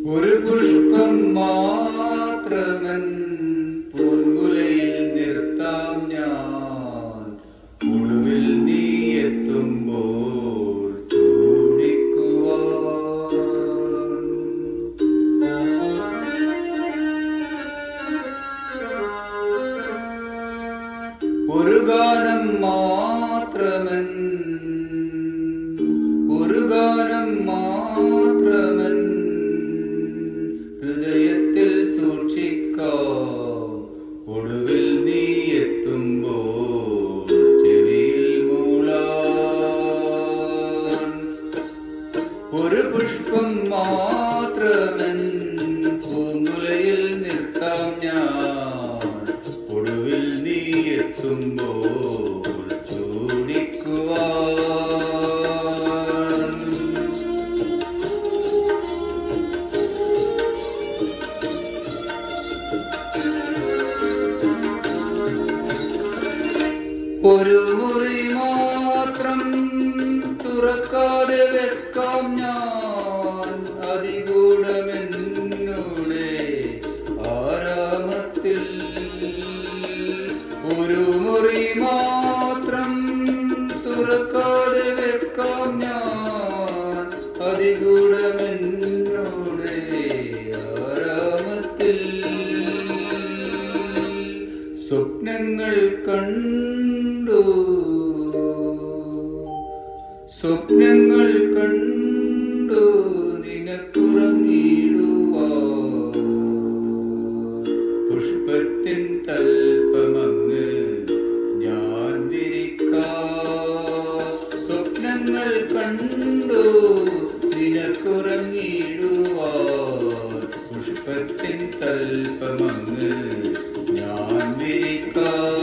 ഒരു പുഷ്പം മാത്രമൻ പൂങ്കുലയിൽ നിർത്താം ഞാൻ, ഒടുവിൽ നീ എത്തുമ്പോൾ ചൂടിക്കുവാൻ. ഒരു ഗാനം മാത്രമൻ, ഒരു ഗാനം മാത്രമൻ ഹൃദയത്തിൽ സൂക്ഷിക്കാം, ഒടുവിൽ നീ എത്തുമ്പോൾ ചെവിയിൽ മൂളാൻ. ഒരു പുഷ്പം മാത്രമൻ പൂങ്കുലയിൽ നിർത്താം ഞാൻ, ഒടുവിൽ നീ എത്തുമ്പോൾ ചൂടിക്കുവാൻ. ഒരു മുറി മാത്രം തുറക്കാതെ വെക്കാം ഞാൻ, അതിഗൂഢമെന്നുടെ ആരാമത്തിൽ. ഒരു മുറി മാത്രം തുറക്കാതെ വെക്കാം ഞാൻ, അതിഗൂഢമെന്നുടെ ആരാമത്തിൽ. സ്വപ്നങ്ങൾ കണ്ടു, സ്വപ്നങ്ങൾ കണ്ടു നിനക്കുറങ്ങിടുവാൻ. പുഷ്പത്തിൻ തൽപ്പമങ്ങ് ഞാൻ വിരിക്കാം. സ്വപ്നങ്ങൾ കണ്ടു നിനക്കുറങ്ങിടുവാൻ. പുഷ്പത്തിൻ തൽപ്പമങ്ങ് ഞാൻ വിരിക്കാം.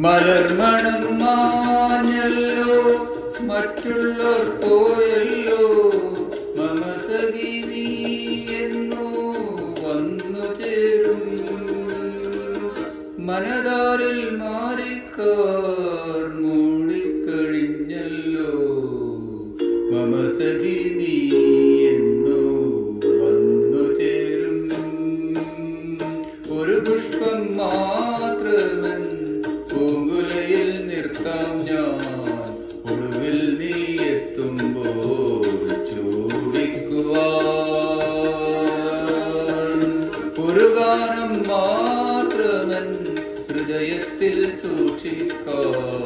മലർമണം മാഞ്ഞല്ലോ, മറ്റുള്ളവർ പോയല്ലോ, മമസഖി നീ എന്നോ വന്നു ചേരും. മനതാരിൽ മാറിക്കാർ മൂടിക്കഴിഞ്ഞല്ലോ, മമസഖി നീ എന്നോ വന്നു ചേരും. ഒരു പുഷ്പം മാത്രമൻ പൂങ്കുലയിൽ നിർത്താം ഞാൻ, ഒടുവിൽ നീ എത്തുമ്പോൾ ചൂടിക്കുവാൻ. ഒരു ഗാനം മാത്രമൻ ഹൃദയത്തിൽ സൂക്ഷിക്കാം,